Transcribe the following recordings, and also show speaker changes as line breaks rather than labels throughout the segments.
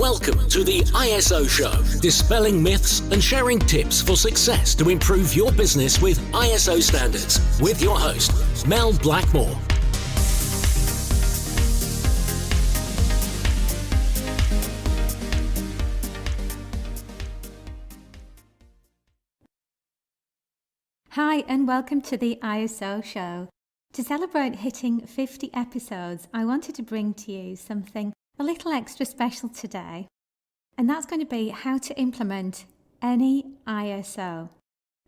Welcome to the ISO Show, dispelling myths and sharing tips for success to improve your business with ISO standards, with your host, Mel Blackmore.
Hi and welcome to the ISO Show. To celebrate hitting 50 episodes, I wanted to bring to you something a little extra special today, and that's going to be how to implement any ISO.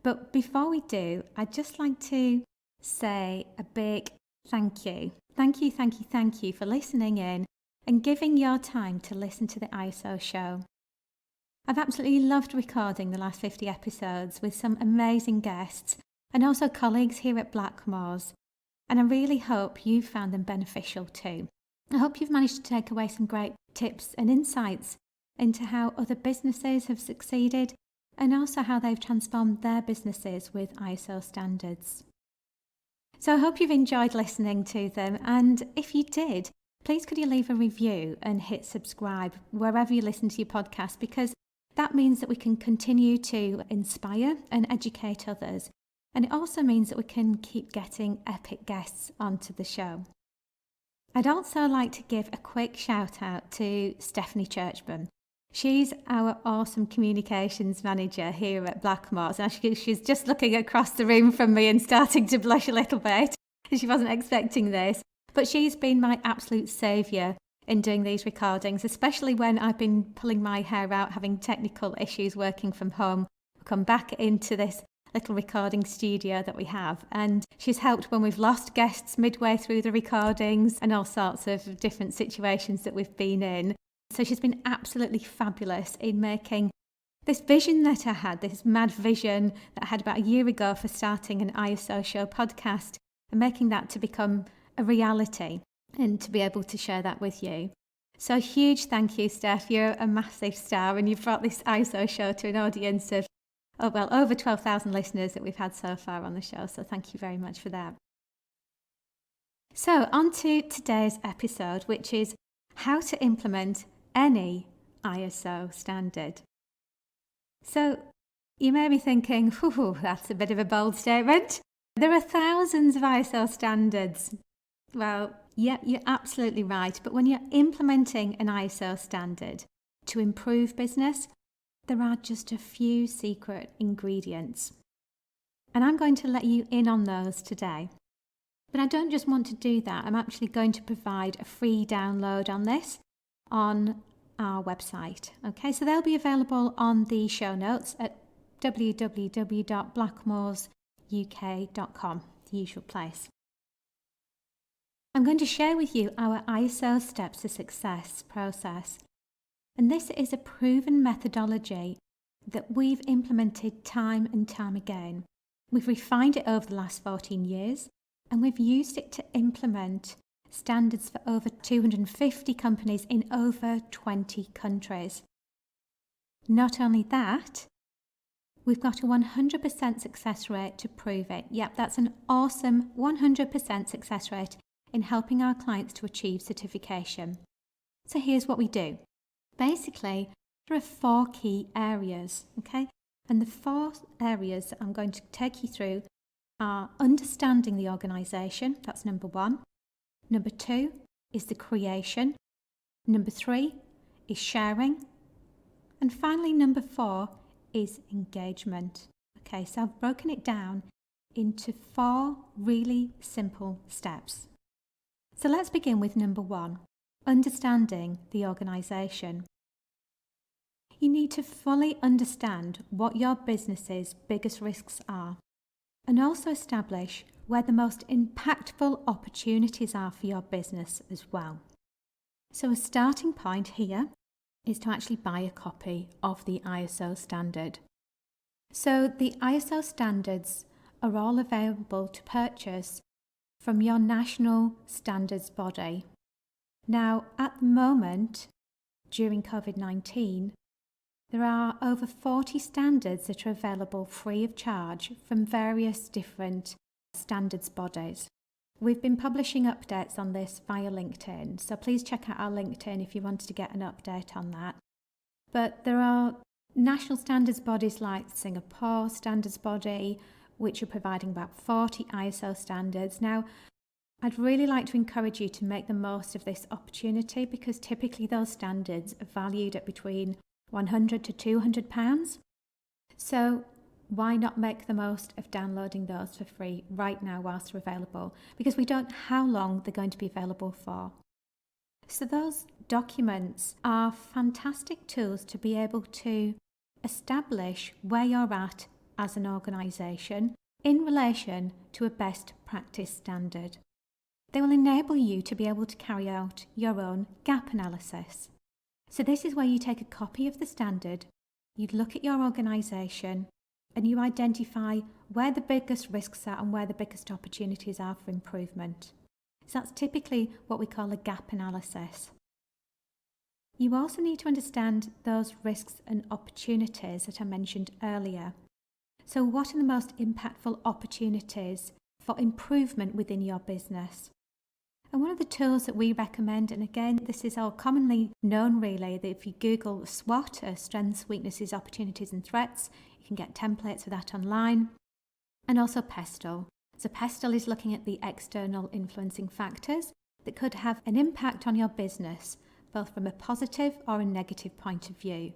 But before we do, I'd just like to say a big thank you. Thank you for listening in and giving your time to listen to the ISO Show. I've absolutely loved recording the last 50 episodes with some amazing guests and also colleagues here at Blackmores, and I really hope you found them beneficial too. I hope you've managed to take away some great tips and insights into how other businesses have succeeded and also how they've transformed their businesses with ISO standards. So I hope you've enjoyed listening to them, and if you did, please could you leave a review and hit subscribe wherever you listen to your podcast, because that means that we can continue to inspire and educate others. And it also means that we can keep getting epic guests onto the show. I'd also like to give a quick shout out to Stephanie Churchman. She's our awesome communications manager here at Blackmores. And she's just looking across the room from me and starting to blush a little bit. She wasn't expecting this. But she's been my absolute saviour in doing these recordings, especially when I've been pulling my hair out, having technical issues working from home. I've come back into this little recording studio that we have, and she's helped when we've lost guests midway through the recordings and all sorts of different situations that we've been in. So she's been absolutely fabulous in making this vision that I had, this mad vision that I had about a year ago for starting an ISO Show podcast, and making that to become a reality and to be able to share that with you. So a huge thank you, Steph. You're a massive star, and you've brought this ISO Show to an audience of over 12,000 listeners that we've had so far on the show. So thank you very much for that. So on to today's episode, which is how to implement any ISO standard. So you may be thinking, that's a bit of a bold statement. There are thousands of ISO standards. Well, yeah, you're absolutely right. But when you're implementing an ISO standard to improve business, there are just a few secret ingredients. And I'm going to let you in on those today. But I don't just want to do that. I'm actually going to provide a free download on this on our website. Okay, so they'll be available on the show notes at www.blackmoresuk.com, the usual place. I'm going to share with you our ISO Steps to Success process. And this is a proven methodology that we've implemented time and time again. We've refined it over the last 14 years, and we've used it to implement standards for over 250 companies in over 20 countries. Not only that, we've got a 100% success rate to prove it. Yep, that's an awesome 100% success rate in helping our clients to achieve certification. So here's what we do. Basically, there are 4 key areas, okay? And the 4 areas that I'm going to take you through are understanding the organisation, that's number 1. Number 2 is the creation. Number 3 is sharing. And finally, number 4 is engagement. Okay, so I've broken it down into 4 really simple steps. So let's begin with number 1. Understanding the organisation. You need to fully understand what your business's biggest risks are, and also establish where the most impactful opportunities are for your business as well. So a starting point here is to actually buy a copy of the ISO standard. So the ISO standards are all available to purchase from your national standards body. Now, at the moment, during COVID-19, there are over 40 standards that are available free of charge from various different standards bodies. We've been publishing updates on this via LinkedIn, so please check out our LinkedIn if you wanted to get an update on that. But there are national standards bodies like Singapore Standards Body, which are providing about 40 ISO standards. Now, I'd really like to encourage you to make the most of this opportunity because typically those standards are valued at between £100 to £200. So why not make the most of downloading those for free right now whilst they're available? Because we don't know how long they're going to be available for. So those documents are fantastic tools to be able to establish where you're at as an organisation in relation to a best practice standard. They will enable you to be able to carry out your own gap analysis. So this is where you take a copy of the standard, you look at your organisation and you identify where the biggest risks are and where the biggest opportunities are for improvement. So that's typically what we call a gap analysis. You also need to understand those risks and opportunities that I mentioned earlier. So what are the most impactful opportunities for improvement within your business? And one of the tools that we recommend, and again, this is all commonly known really, that if you Google SWOT, strengths, weaknesses, opportunities and threats, you can get templates for that online. And also PESTLE. So PESTLE is looking at the external influencing factors that could have an impact on your business, both from a positive or a negative point of view.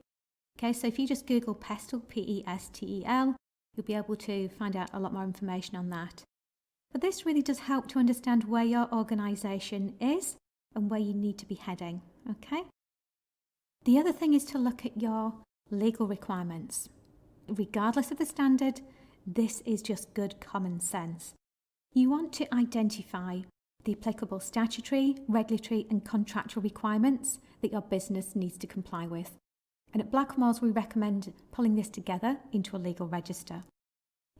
Okay, so if you just Google PESTLE, P-E-S-T-E-L, you'll be able to find out a lot more information on that. But this really does help to understand where your organisation is and where you need to be heading, okay? The other thing is to look at your legal requirements. Regardless of the standard, this is just good common sense. You want to identify the applicable statutory, regulatory and contractual requirements that your business needs to comply with. And at Blackmores, we recommend pulling this together into a legal register.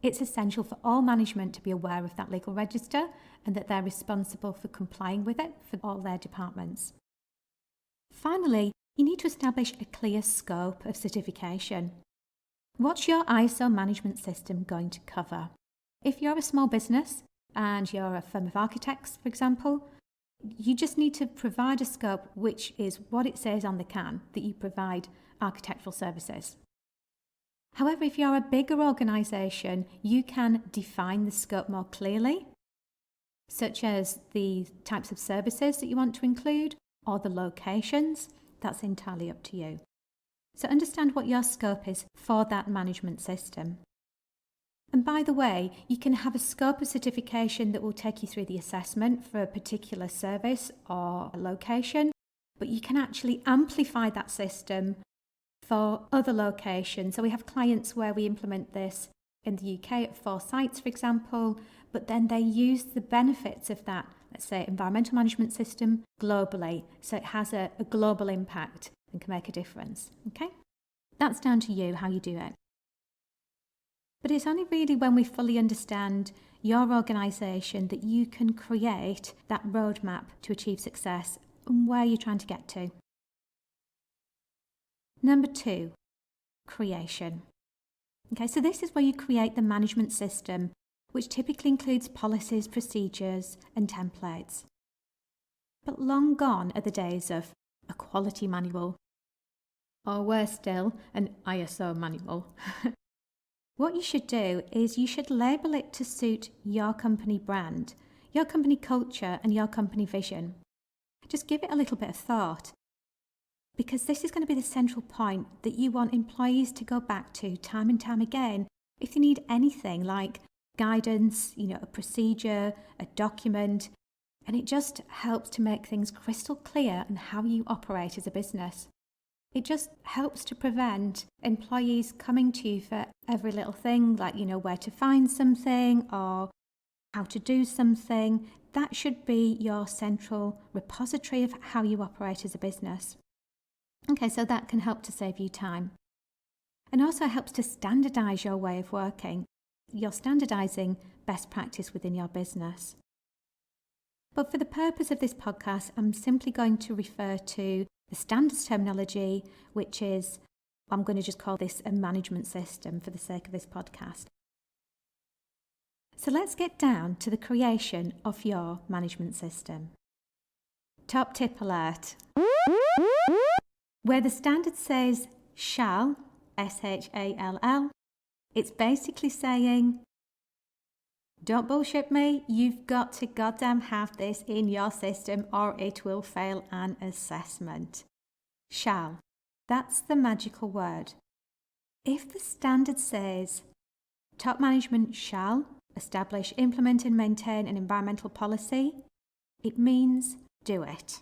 It's essential for all management to be aware of that legal register and that they're responsible for complying with it for all their departments. Finally, you need to establish a clear scope of certification. What's your ISO management system going to cover? If you're a small business and you're a firm of architects, for example, you just need to provide a scope which is what it says on the can, that you provide architectural services. However, if you're a bigger organisation, you can define the scope more clearly, such as the types of services that you want to include or the locations. That's entirely up to you. So understand what your scope is for that management system. And by the way, you can have a scope of certification that will take you through the assessment for a particular service or a location, but you can actually amplify that system for other locations. So we have clients where we implement this in the UK at 4 sites, for example, but then they use the benefits of that, let's say, environmental management system globally. So it has a global impact and can make a difference. Okay? That's down to you how you do it. But it's only really when we fully understand your organisation that you can create that roadmap to achieve success and where you're trying to get to. Number 2, creation. Okay, so this is where you create the management system, which typically includes policies, procedures, and templates. But long gone are the days of a quality manual, or worse still, an ISO manual. What you should do is you should label it to suit your company brand, your company culture, and your company vision. Just give it a little bit of thought, because this is going to be the central point that you want employees to go back to time and time again if they need anything like guidance, a procedure, a document, and it just helps to make things crystal clear on how you operate as a business. It just helps to prevent employees coming to you for every little thing, like, where to find something or how to do something. That should be your central repository of how you operate as a business. Okay, so that can help to save you time. And also helps to standardise your way of working. You're standardising best practice within your business. But for the purpose of this podcast, I'm simply going to refer to the standards terminology, which is, I'm going to just call this a management system for the sake of this podcast. So let's get down to the creation of your management system. Top tip alert. Where the standard says shall, S-H-A-L-L, it's basically saying, don't bullshit me, you've got to goddamn have this in your system or it will fail an assessment. Shall. That's the magical word. If the standard says, top management shall establish, implement and maintain an environmental policy, it means do it.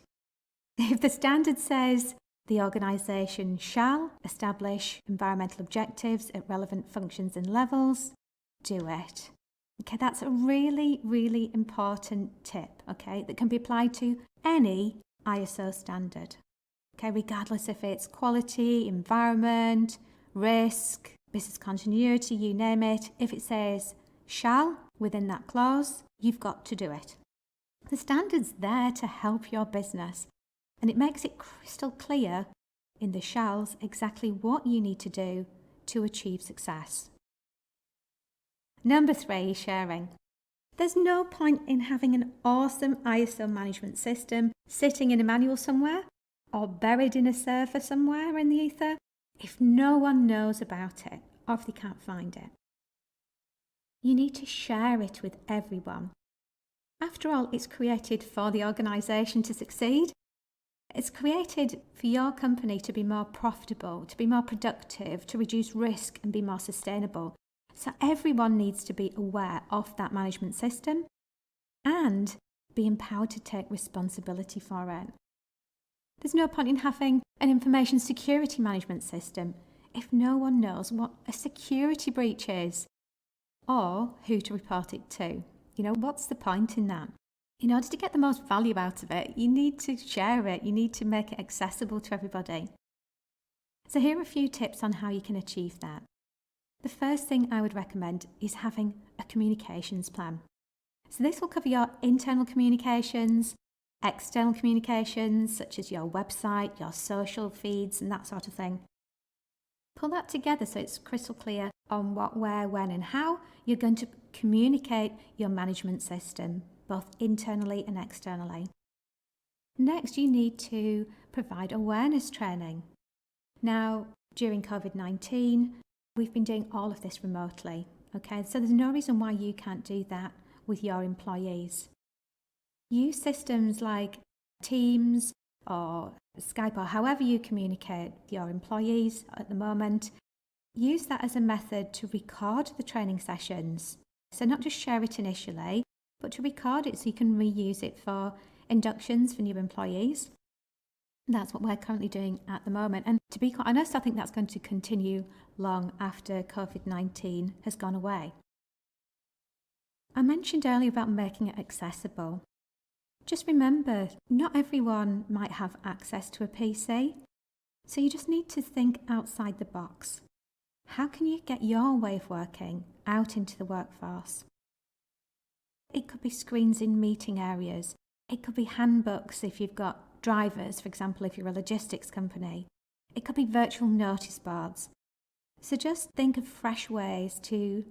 If the standard says the organisation shall establish environmental objectives at relevant functions and levels, do it. Okay, that's a really, really important tip, okay, that can be applied to any ISO standard. Okay, regardless if it's quality, environment, risk, business continuity, you name it. If it says shall within that clause, you've got to do it. The standard's there to help your business, and it makes it crystal clear in the shalls exactly what you need to do to achieve success. Number 3, sharing. There's no point in having an awesome ISO management system sitting in a manual somewhere or buried in a server somewhere in the ether if no one knows about it or if they can't find it. You need to share it with everyone. After all, it's created for the organisation to succeed. It's created for your company to be more profitable, to be more productive, to reduce risk and be more sustainable. So everyone needs to be aware of that management system and be empowered to take responsibility for it. There's no point in having an information security management system if no one knows what a security breach is or who to report it to. You know, what's the point in that? In order to get the most value out of it, you need to share it. You need to make it accessible to everybody. So here are a few tips on how you can achieve that. The first thing I would recommend is having a communications plan. So this will cover your internal communications, external communications, such as your website, your social feeds, and that sort of thing. Pull that together so it's crystal clear on what, where, when, and how you're going to communicate your management system, both internally and externally. Next, you need to provide awareness training. Now, during COVID-19, we've been doing all of this remotely, okay? So there's no reason why you can't do that with your employees. Use systems like Teams or Skype or however you communicate with your employees at the moment. Use that as a method to record the training sessions. So not just share it initially, but to record it so you can reuse it for inductions for new employees. That's what we're currently doing at the moment. And to be quite honest, I think that's going to continue long after COVID-19 has gone away. I mentioned earlier about making it accessible. Just remember, not everyone might have access to a PC, so you just need to think outside the box. How can you get your way of working out into the workforce? It could be screens in meeting areas. It could be handbooks if you've got drivers, for example, if you're a logistics company. It could be virtual notice boards. So just think of fresh ways to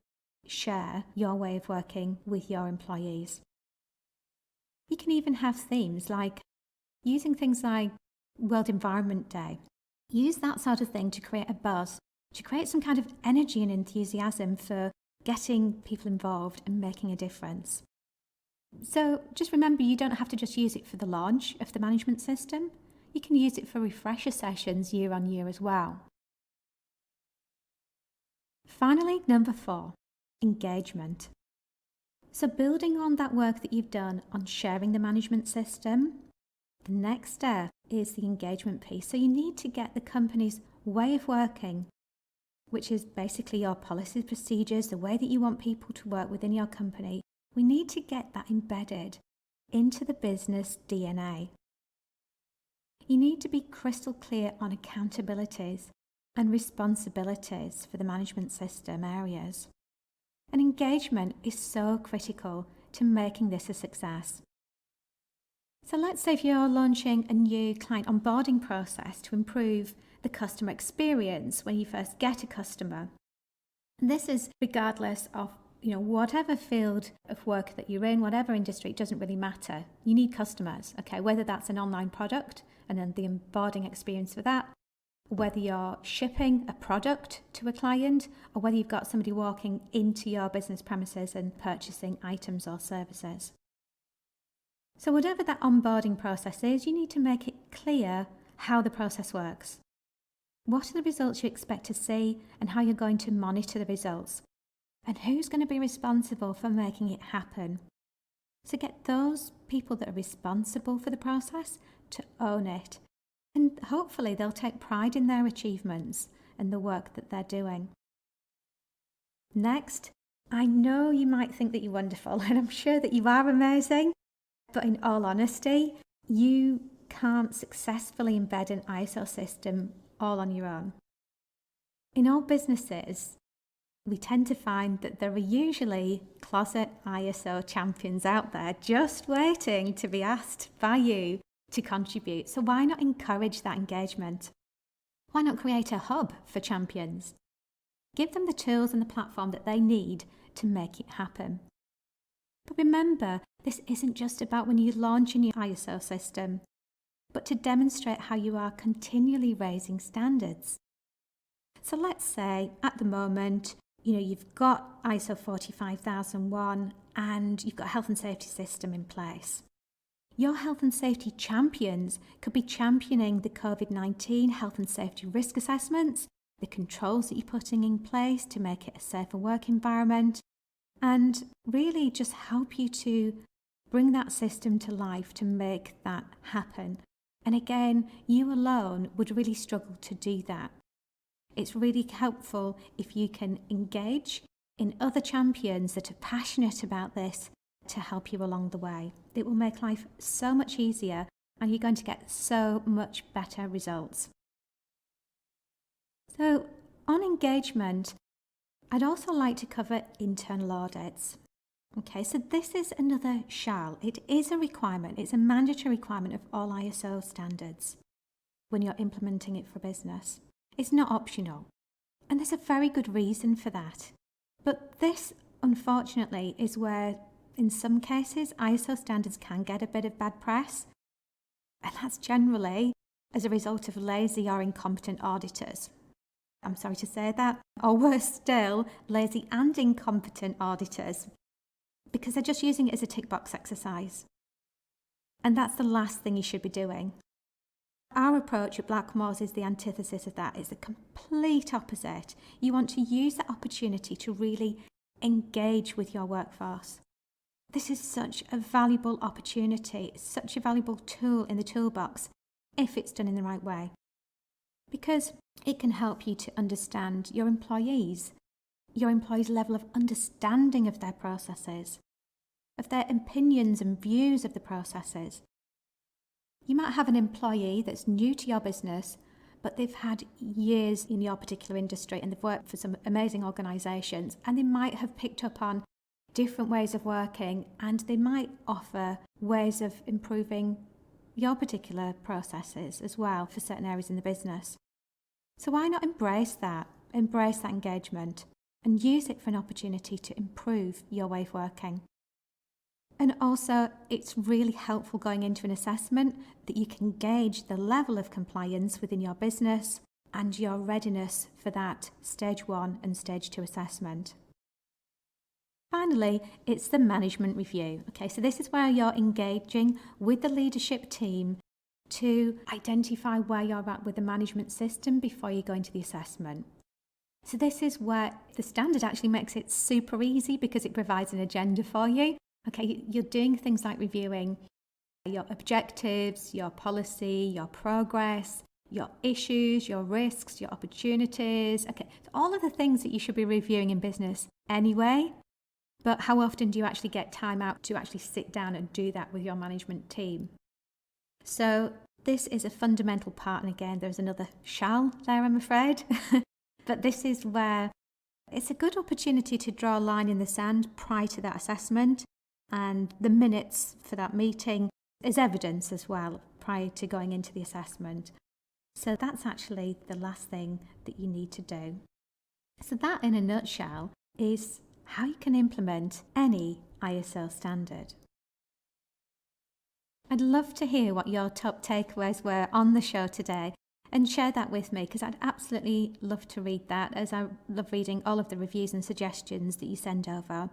share your way of working with your employees. You can even have themes like using things like World Environment Day. Use that sort of thing to create a buzz, to create some kind of energy and enthusiasm for getting people involved and making a difference. So just remember, you don't have to just use it for the launch of the management system. You can use it for refresher sessions year on year as well. Finally, number 4, engagement. So building on that work that you've done on sharing the management system, the next step is the engagement piece. So you need to get the company's way of working, which is basically your policies, procedures, the way that you want people to work within your company. We need to get that embedded into the business DNA. You need to be crystal clear on accountabilities and responsibilities for the management system areas. And engagement is so critical to making this a success. So let's say if you're launching a new client onboarding process to improve the customer experience when you first get a customer. And this is regardless of whatever field of work that you're in, whatever industry, it doesn't really matter. You need customers, okay? Whether that's an online product and then the onboarding experience for that, whether you're shipping a product to a client or whether you've got somebody walking into your business premises and purchasing items or services. So whatever that onboarding process is, you need to make it clear how the process works. What are the results you expect to see and how you're going to monitor the results? And who's going to be responsible for making it happen? So get those people that are responsible for the process to own it. And hopefully they'll take pride in their achievements and the work that they're doing. Next, I know you might think that you're wonderful, and I'm sure that you are amazing. But in all honesty, you can't successfully embed an ISO system all on your own. In all businesses, we tend to find that there are usually closet ISO champions out there just waiting to be asked by you to contribute. So why not encourage that engagement? Why not create a hub for champions? Give them the tools and the platform that they need to make it happen. But remember, this isn't just about when you launch a new ISO system, but to demonstrate how you are continually raising standards. So let's say at the moment, you've got ISO 45001 and you've got a health and safety system in place. Your health and safety champions could be championing the COVID-19 health and safety risk assessments, the controls that you're putting in place to make it a safer work environment, and really just help you to bring that system to life to make that happen. And again, you alone would really struggle to do that. It's really helpful if you can engage in other champions that are passionate about this to help you along the way. It will make life so much easier and you're going to get so much better results. So on engagement, I'd also like to cover internal audits. Okay, so this is another shall. It is a requirement. It's a mandatory requirement of all ISO standards when you're implementing it for business. It's not optional. And there's a very good reason for that. But this, unfortunately, is where, in some cases, ISO standards can get a bit of bad press. And that's generally as a result of lazy or incompetent auditors. I'm sorry to say that. Or worse still, lazy and incompetent auditors, because they're just using it as a tick box exercise. And that's the last thing you should be doing. Our approach at Blackmores is the antithesis of that. It's the complete opposite. You want to use that opportunity to really engage with your workforce. This is such a valuable opportunity, such a valuable tool in the toolbox if it's done in the right way. Because it can help you to understand your employees' level of understanding of their processes, of their opinions and views of the processes. You might have an employee that's new to your business, but they've had years in your particular industry and they've worked for some amazing organisations, and they might have picked up on different ways of working, and they might offer ways of improving your particular processes as well for certain areas in the business. So why not embrace that engagement and use it for an opportunity to improve your way of working? And also, it's really helpful going into an assessment that you can gauge the level of compliance within your business and your readiness for that stage 1 and stage 2 assessment. Finally, it's the management review. Okay, so this is where you're engaging with the leadership team to identify where you're at with the management system before you go into the assessment. So this is where the standard actually makes it super easy because it provides an agenda for you. Okay, you're doing things like reviewing your objectives, your policy, your progress, your issues, your risks, your opportunities. Okay, so all of the things that you should be reviewing in business anyway. But how often do you actually get time out to actually sit down and do that with your management team? So this is a fundamental part, and again, there's another shall there, I'm afraid. But this is where it's a good opportunity to draw a line in the sand prior to that assessment, and the minutes for that meeting is evidence as well prior to going into the assessment. So that's actually the last thing that you need to do. So that, in a nutshell, is how you can implement any ISO standard. I'd love to hear what your top takeaways were on the show today, and share that with me, because I'd absolutely love to read that, as I love reading all of the reviews and suggestions that you send over.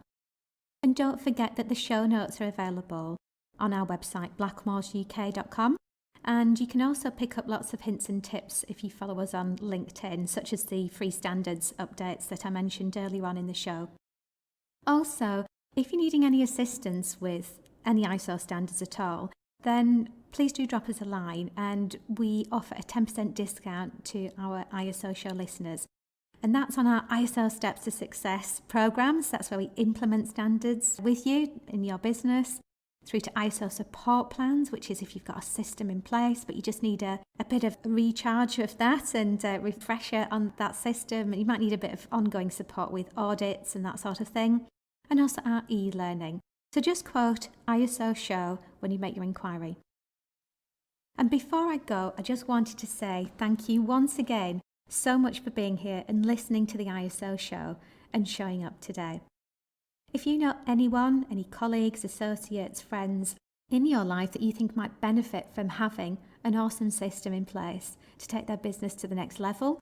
And don't forget that the show notes are available on our website, blackmoresuk.com. And you can also pick up lots of hints and tips if you follow us on LinkedIn, such as the free standards updates that I mentioned earlier on in the show. Also, if you're needing any assistance with any ISO standards at all, then please do drop us a line, and we offer a 10% discount to our ISO show listeners. And that's on our ISO Steps to Success programs. That's where we implement standards with you in your business, through to ISO support plans, which is if you've got a system in place, but you just need a bit of recharge of that and a refresher on that system. You might need a bit of ongoing support with audits and that sort of thing. And also our e-learning. So just quote ISO show when you make your inquiry. And before I go, I just wanted to say thank you once again so much for being here and listening to the ISO show and showing up today. If you know anyone, any colleagues, associates, friends in your life that you think might benefit from having an awesome system in place to take their business to the next level,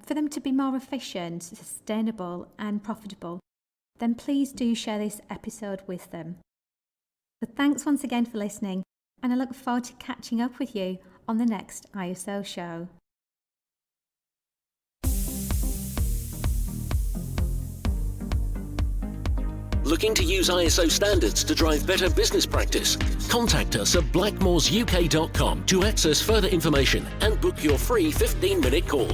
for them to be more efficient, sustainable and profitable, then please do share this episode with them. So thanks once again for listening, and I look forward to catching up with you on the next ISO show.
Looking to use ISO standards to drive better business practice? Contact us at blackmoresuk.com to access further information and book your free 15-minute call.